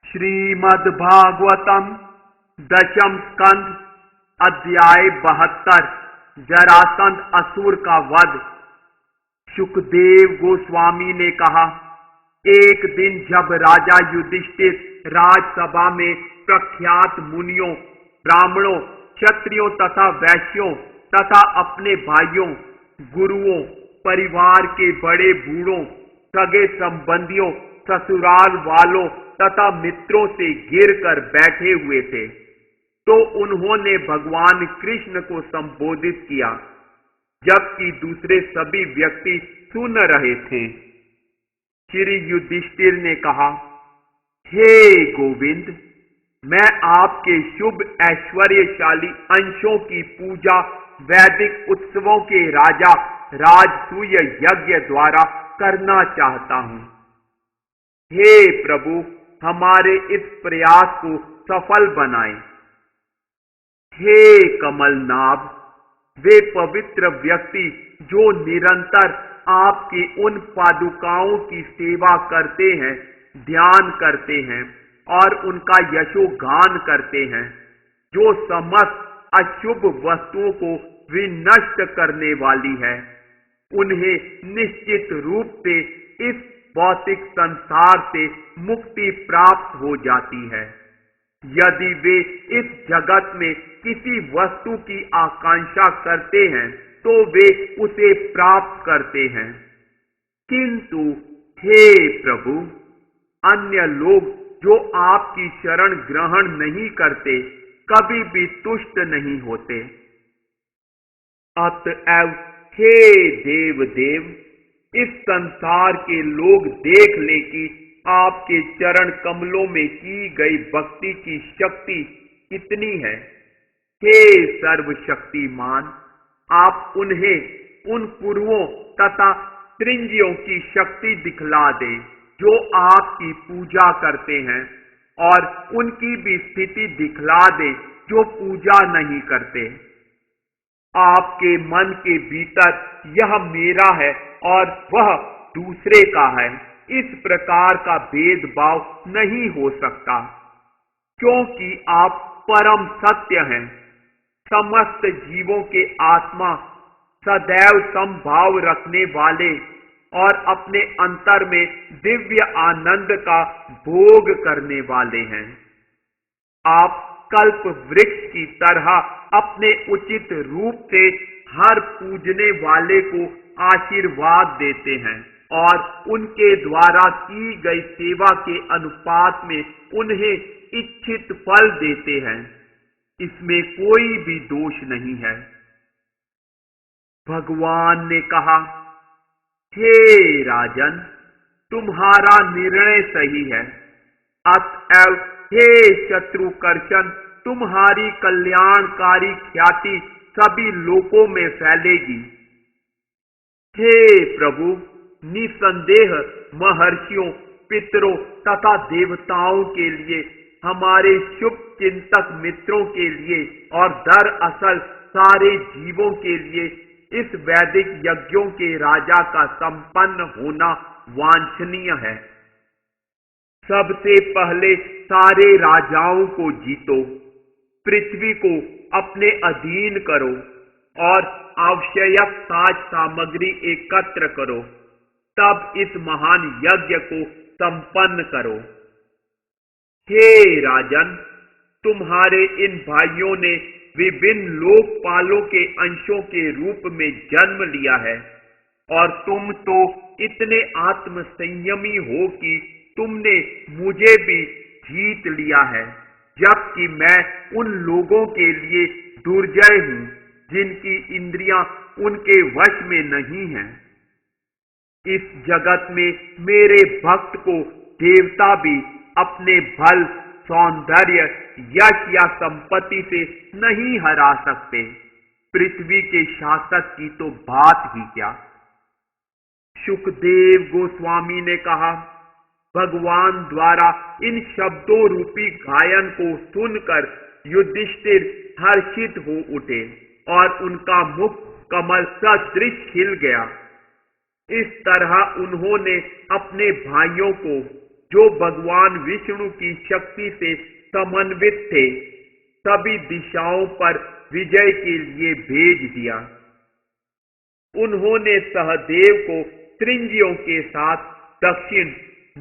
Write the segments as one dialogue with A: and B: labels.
A: श्रीमद् भागवतम दशम स्कंध अध्याय 72 जरासंध असुर का वध। सुखदेव गोस्वामी ने कहा, एक दिन जब राजा युधिष्ठिर राजसभा में प्रख्यात मुनियों, ब्राह्मणों, क्षत्रियों तथा वैश्यों तथा अपने भाइयों, गुरुओं, परिवार के बड़े बूढ़ों, सगे संबंधियों, ससुराल वालों तथा मित्रों से गिर कर बैठे हुए थे, तो उन्होंने भगवान कृष्ण को संबोधित किया, जबकि दूसरे सभी व्यक्ति सुन रहे थे। श्री युधिष्ठिर ने कहा, हे गोविंद, मैं आपके शुभ ऐश्वर्यशाली अंशों की पूजा वैदिक उत्सवों के राजा राजसूय यज्ञ द्वारा करना चाहता हूं। हे प्रभु, हमारे इस प्रयास को सफल बनाएं। हे कमलनाभ, वे पवित्र व्यक्ति जो निरंतर आपकी उन पादुकाओं की सेवा करते हैं, ध्यान करते हैं और उनका यशोगान करते हैं, जो समस्त अशुभ वस्तुओं को विनष्ट करने वाली है, उन्हें निश्चित रूप से इस भौतिक संसार से मुक्ति प्राप्त हो जाती है। यदि वे इस जगत में किसी वस्तु की आकांक्षा करते हैं तो वे उसे प्राप्त करते हैं, किंतु हे प्रभु, अन्य लोग जो आपकी शरण ग्रहण नहीं करते कभी भी तुष्ट नहीं होते। अतएव हे देव देव, इस संसार के लोग देख ले कि आपके चरण कमलों में की गई भक्ति की शक्ति कितनी है। हे सर्वशक्तिमान, आप उन्हें उन पुरुषों तथा त्रिंजियों की शक्ति दिखला दें जो आपकी पूजा करते हैं, और उनकी भी स्थिति दिखला दें जो पूजा नहीं करते। आपके मन के भीतर यह मेरा है और वह दूसरे का है, इस प्रकार का भेदभाव नहीं हो सकता, क्योंकि आप परम सत्य हैं। समस्त जीवों के आत्मा, सदैव समभाव रखने वाले और अपने अंतर में दिव्य आनंद का भोग करने वाले हैं। आप कल्प वृक्ष की तरह अपने उचित रूप से हर पूजने वाले को आशीर्वाद देते हैं और उनके द्वारा की गई सेवा के अनुपात में उन्हें इच्छित फल देते हैं। इसमें कोई भी दोष नहीं है। भगवान ने कहा, हे राजन, तुम्हारा निर्णय सही है। अतएव हे शत्रुकर्षण, तुम्हारी कल्याणकारी ख्याति सभी लोकों में फैलेगी। हे प्रभु, निसंदेह महर्षियों, पितरों तथा देवताओं के लिए, हमारे शुभ चिंतक मित्रों के लिए और दरअसल सारे जीवों के लिए इस वैदिक यज्ञों के राजा का संपन्न होना वांछनीय है। सबसे पहले सारे राजाओं को जीतो, पृथ्वी को अपने अधीन करो और आवश्यक साज सामग्री एकत्र करो, तब इस महान यज्ञ को संपन्न करो। हे राजन, तुम्हारे इन भाइयों ने विभिन्न लोकपालों के अंशों के रूप में जन्म लिया है और तुम तो इतने आत्म संयमी हो कि तुमने मुझे भी जीत लिया है, जबकि मैं उन लोगों के लिए दुर्जय हूं जिनकी इंद्रियां उनके वश में नहीं हैं। इस जगत में मेरे भक्त को देवता भी अपने बल, सौंदर्य, यश या संपत्ति से नहीं हरा सकते। पृथ्वी के शासक की तो बात ही क्या। शुकदेव गोस्वामी ने कहा, भगवान द्वारा इन शब्दों रूपी गायन को सुनकर युधिष्ठिर हर्षित हो उठे और उनका मुख कमल सदृश खिल गया। इस तरह उन्होंने अपने भाइयों को, जो भगवान विष्णु की शक्ति से समन्वित थे, सभी दिशाओं पर विजय के लिए भेज दिया। उन्होंने सहदेव को त्रिंजियों के साथ दक्षिण,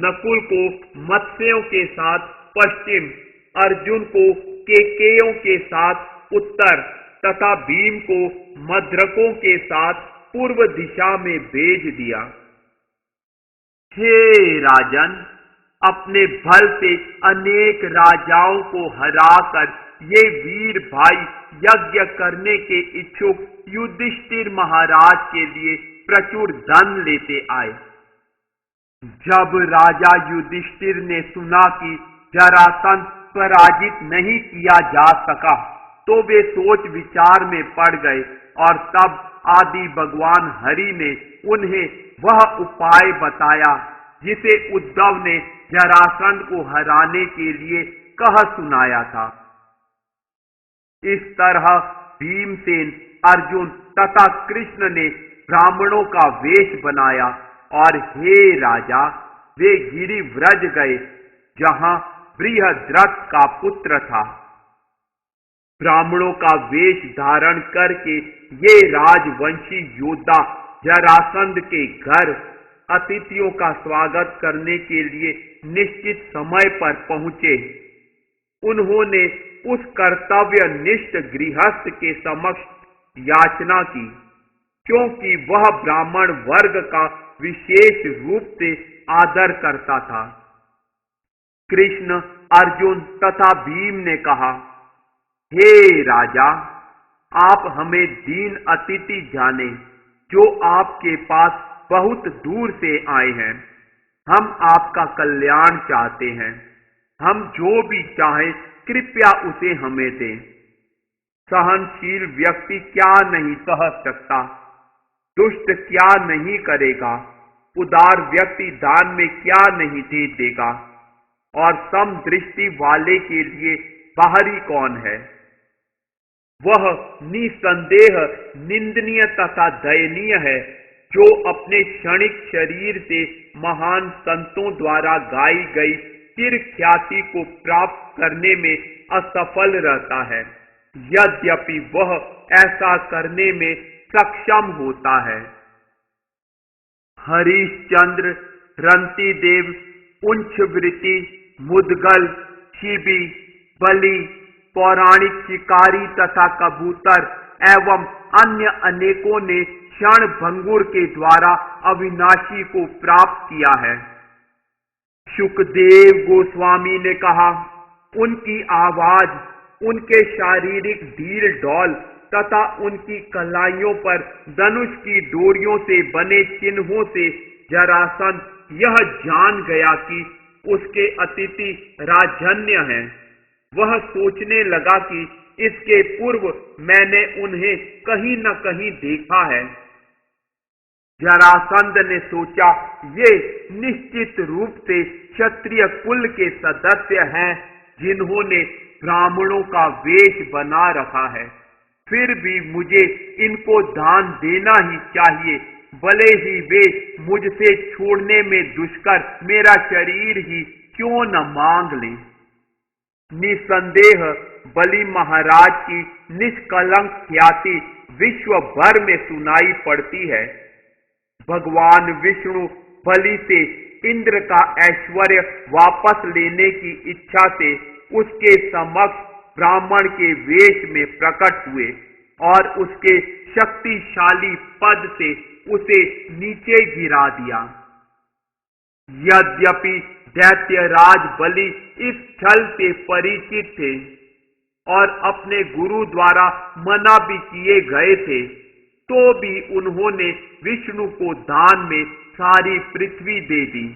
A: नकुल को मत्स्यों के साथ पश्चिम, अर्जुन को केकेयों के साथ उत्तर तथा भीम को मद्रकों के साथ पूर्व दिशा में भेज दिया। हे राजन, अपने बल से अनेक राजाओं को हराकर ये वीर भाई यज्ञ करने के इच्छुक युधिष्ठिर महाराज के लिए प्रचुर धन लेते आए। जब राजा युधिष्ठिर ने सुना कि जरासंध पराजित नहीं किया जा सका, तो वे सोच विचार में पड़ गए और तब आदि भगवान हरि ने उन्हें वह उपाय बताया जिसे उद्धव ने जरासंध को हराने के लिए कह सुनाया था। इस तरह भीमसेन, अर्जुन तथा कृष्ण ने ब्राह्मणों का वेश बनाया और हे राजा, वे गिरिव्रज गए जहां बृहद्रथ का पुत्र था। ब्राह्मणों का वेश धारण करके ये राजवंशी योद्धा जरासंध के घर अतिथियों का स्वागत करने के लिए निश्चित समय पर पहुंचे। उन्होंने उस कर्तव्यनिष्ठ गृहस्थ के समक्ष याचना की, क्योंकि वह ब्राह्मण वर्ग का विशेष रूप से आदर करता था। कृष्ण, अर्जुन तथा भीम ने कहा, हे राजा, आप हमें दीन अतिथि जाने, जो आपके पास बहुत दूर से आए हैं। हम आपका कल्याण चाहते हैं। हम जो भी चाहें कृपया उसे हमें दें। सहनशील व्यक्ति क्या नहीं सह सकता, दुष्ट क्या नहीं करेगा, उदार व्यक्ति दान में क्या नहीं दे देगा, और समदृष्टि वाले के लिए बाहरी कौन है। वह निसंदेह निंदनीय तथा दयनीय है जो अपने क्षणिक शरीर से महान संतों द्वारा गाई गई चिर ख्याति को प्राप्त करने में असफल रहता है, यद्यपि वह ऐसा करने में सक्षम होता है। हरिश्चंद्र, रंतिदेव, उंचवृत्ति, मुदगल, शिबी, बलि, पौराणिक शिकारी तथा कबूतर एवं अन्य अनेकों ने क्षण भंगुर के द्वारा अविनाशी को प्राप्त किया है। शुकदेव गोस्वामी ने कहा, उनकी आवाज, उनके शारीरिक ढील डौल तथा उनकी कलाइयों पर धनुष की डोरियों से बने चिन्हों से जरासंध यह जान गया कि उसके अतिथि राजन्य हैं। वह सोचने लगा कि इसके पूर्व मैंने उन्हें कहीं न कहीं देखा है। जरासंध ने सोचा, ये निश्चित रूप से क्षत्रिय कुल के सदस्य हैं जिन्होंने ब्राह्मणों का वेश बना रखा है। फिर भी मुझे इनको दान देना ही चाहिए, भले ही वे मुझसे छोड़ने में दुष्कर मेरा शरीर ही क्यों न मांग लें। निसंदेह बलि महाराज की निष्कलंक ख्याति विश्व भर में सुनाई पड़ती है। भगवान विष्णु बलि से इंद्र का ऐश्वर्य वापस लेने की इच्छा से उसके समक्ष ब्राह्मण के वेश में प्रकट हुए और उसके शक्तिशाली पद से उसे नीचे गिरा दिया। यद्यपि दैत्यराज बलि इस छल से परिचित थे और अपने गुरु द्वारा मना भी किए गए थे, तो भी उन्होंने विष्णु को दान में सारी पृथ्वी दे दी।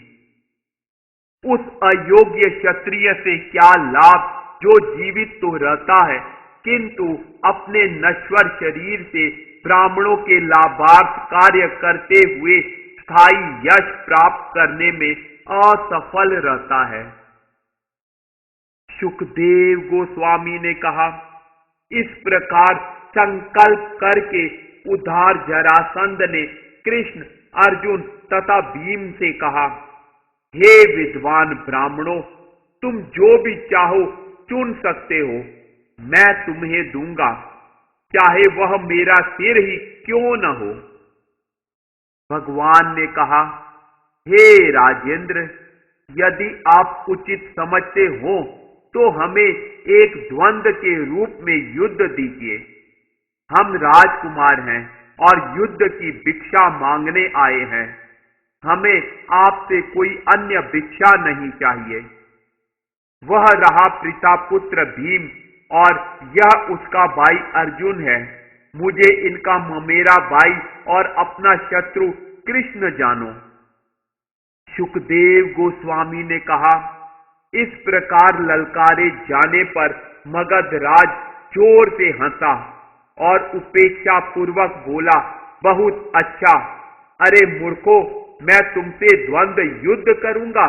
A: उस अयोग्य क्षत्रिय से क्या लाभ जो जीवित तो रहता है किंतु अपने नश्वर शरीर से ब्राह्मणों के लाभार्थ कार्य करते हुए स्थायी यश प्राप्त करने में असफल रहता है। सुखदेव गोस्वामी ने कहा, इस प्रकार संकल्प करके उधार जरासंध ने कृष्ण, अर्जुन तथा भीम से कहा, हे विद्वान ब्राह्मणों, तुम जो भी चाहो चुन सकते हो, मैं तुम्हें दूंगा, चाहे वह मेरा सिर ही क्यों न हो। भगवान ने कहा, हे राजेंद्र, यदि आप उचित समझते हो तो हमें एक द्वंद्व के रूप में युद्ध दीजिए। हम राजकुमार हैं और युद्ध की भिक्षा मांगने आए हैं। हमें आपसे कोई अन्य भिक्षा नहीं चाहिए। वह रहा पितापुत्र भीम और यह उसका भाई अर्जुन है। मुझे इनका ममेरा भाई और अपना शत्रु कृष्ण जानो। सुखदेव गोस्वामी ने कहा, इस प्रकार ललकारे जाने पर मगधराज जोर से हंसा और उपेक्षा पूर्वक बोला, बहुत अच्छा। अरे मूर्खों, मैं तुमसे द्वंद्व युद्ध करूंगा।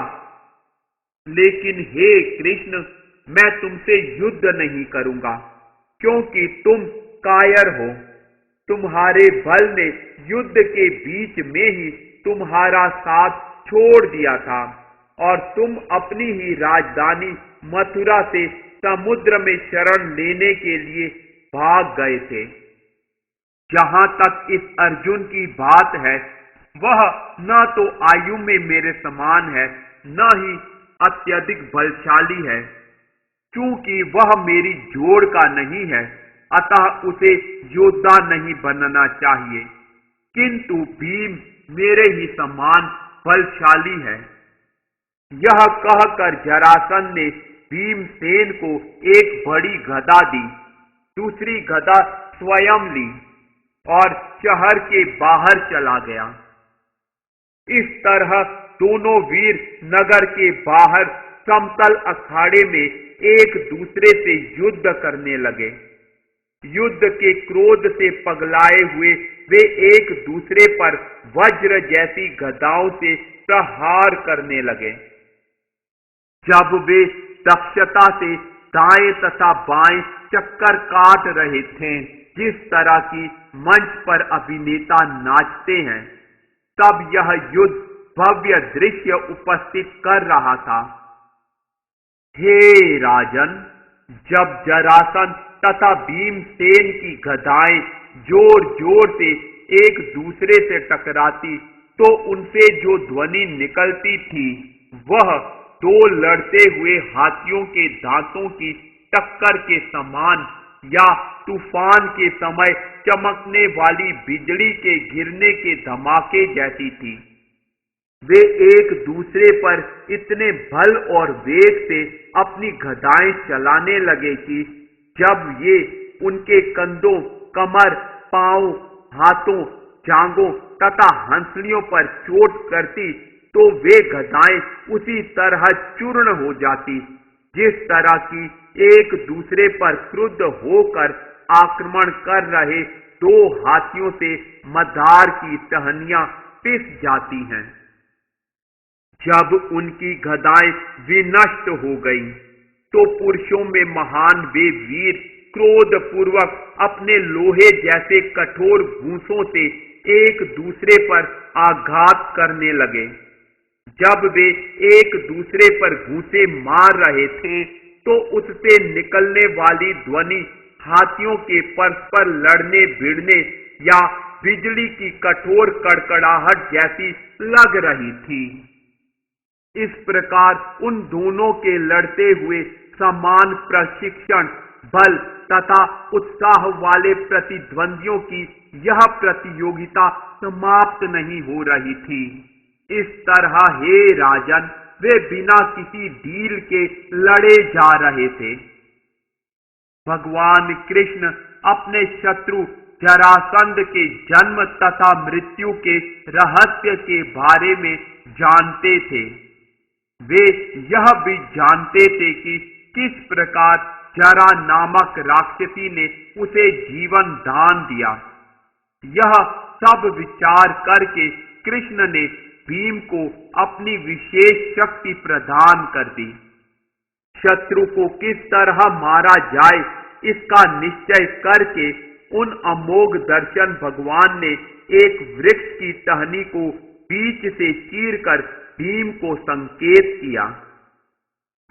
A: लेकिन हे कृष्ण, मैं तुमसे युद्ध नहीं करूंगा क्योंकि तुम कायर हो। तुम्हारे बल ने युद्ध के बीच में ही तुम्हारा साथ छोड़ दिया था और तुम अपनी ही राजधानी मथुरा से समुद्र में शरण लेने के लिए भाग गए थे। जहां तक इस अर्जुन की बात है, वह न तो आयु में मेरे समान है, न ही अत्यधिक बलशाली है। क्योंकि वह मेरी जोड़ का नहीं है, अतः उसे योद्धा नहीं बनना चाहिए। किंतु भीम मेरे ही समान बलशाली है। यह कहकर जरासंध ने भीमसेन को एक बड़ी गदा दी, दूसरी गदा स्वयं ली और शहर के बाहर चला गया। इस तरह दोनों वीर नगर के बाहर समतल अखाड़े में एक दूसरे से युद्ध करने लगे। युद्ध के क्रोध से पगलाए हुए वे एक दूसरे पर वज्र जैसी गदाओं से प्रहार करने लगे। जब वे दक्षता से दाएं तथा बाएं चक्कर काट रहे थे, जिस तरह की मंच पर अभिनेता नाचते हैं, तब यह युद्ध भव्य दृश्य उपस्थित कर रहा था। हे राजन, जब जरासंध तथा भीमसेन की गदाएं जोर जोर से एक दूसरे से टकराती तो उनसे जो ध्वनि निकलती थी, वह दो लड़ते हुए हाथियों के दांतों की टक्कर के समान या तूफान के समय चमकने वाली बिजली के गिरने के धमाके जैसी थी। वे एक दूसरे पर इतने बल और वेग से अपनी गदाएं चलाने लगे कि जब ये उनके कंधों, कमर, पांव, हाथों, जांघों तथा हंसलियों पर चोट करती तो वे गदाएं उसी तरह चूर्ण हो जाती जिस तरह की एक दूसरे पर क्रुद्ध होकर आक्रमण कर रहे दो हाथियों से मदार की टहनियां पिस जाती हैं। जब उनकी गदाएं विनष्ट हो गईं, तो पुरुषों में महान वे वीर क्रोध पूर्वक अपने लोहे जैसे कठोर भूसों से एक दूसरे पर आघात करने लगे। जब वे एक दूसरे पर घूंसे मार रहे थे, तो उससे निकलने वाली ध्वनि हाथियों के परस्पर लड़ने भिड़ने या बिजली की कठोर कड़कड़ाहट जैसी लग रही थी। इस प्रकार उन दोनों के लड़ते हुए समान प्रशिक्षण, बल तथा उत्साह वाले प्रतिद्वंदियों की यह प्रतियोगिता समाप्त नहीं हो रही थी। इस तरह हे राजन, वे बिना किसी ढील के लड़े जा रहे थे। भगवान कृष्ण अपने शत्रु जरासंध के जन्म तथा मृत्यु के रहस्य के बारे में जानते थे। वे यह भी जानते थे कि किस प्रकार जरा नामक राक्षसी ने उसे जीवन दान दिया। यह सब विचार करके कृष्ण ने भीम को अपनी विशेष शक्ति प्रदान कर दी। शत्रु को किस तरह मारा जाए इसका निश्चय करके उन अमोघ दर्शन भगवान ने एक वृक्ष की टहनी को बीच से चीरकर भीम को संकेत किया।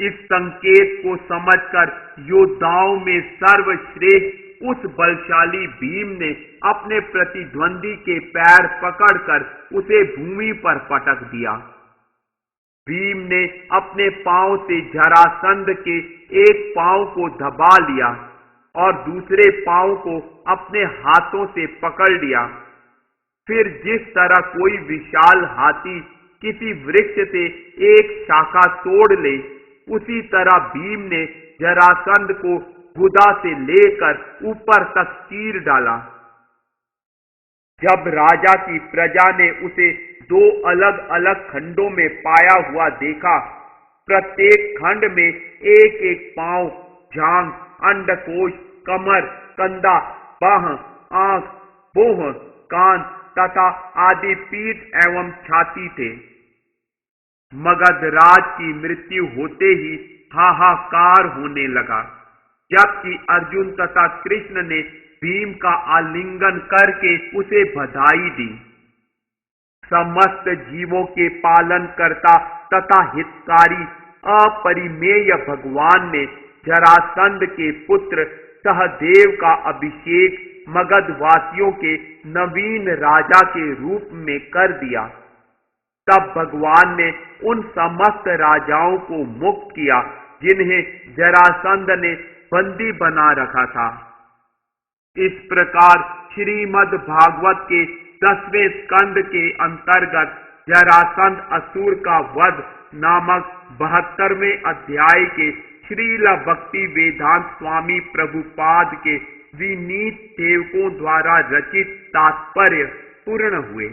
A: इस संकेत को समझकर योद्धाओं में सर्वश्रेष्ठ उस बलशाली भीम ने अपने प्रतिद्वंदी के पैर पकड़कर उसे भूमि पर पटक दिया। भीम ने अपने पांव से जरासंध के एक पांव को दबा लिया और दूसरे पांव को अपने हाथों से पकड़ लिया। फिर जिस तरह कोई विशाल हाथी किसी वृक्ष से एक शाखा तोड़ ले, उसी तरह भीम ने जरासंध को गुदा से लेकर ऊपर तक चीर डाला। जब राजा की प्रजा ने उसे दो अलग अलग खंडों में पाया हुआ देखा, प्रत्येक खंड में एक एक पांव, जांघ, अंडकोश, कमर, कंधा, बाह, आंख, बोह, कान तथा आदि पीठ एवं छाती थे। मगधराज की मृत्यु होते ही हाहाकार होने लगा, जबकि अर्जुन तथा कृष्ण ने भीम का आलिंगन करके उसे बधाई दी। समस्त जीवों के पालन करता तथा हितकारी अपरिमेय भगवान ने जरासंध के पुत्र सहदेव का अभिषेक मगधवासियों के नवीन राजा के रूप में कर दिया। तब भगवान ने उन समस्त राजाओं को मुक्त किया जिन्हें जरासंध ने बंदी बना रखा था। इस प्रकार श्रीमद् भागवत के 10वें स्कंद के अंतर्गत जरासंध असुर का वध नामक 72वें अध्याय के श्रील भक्ति वेदांत स्वामी प्रभुपाद के विनीत सेवकों द्वारा रचित तात्पर्य पूर्ण हुए।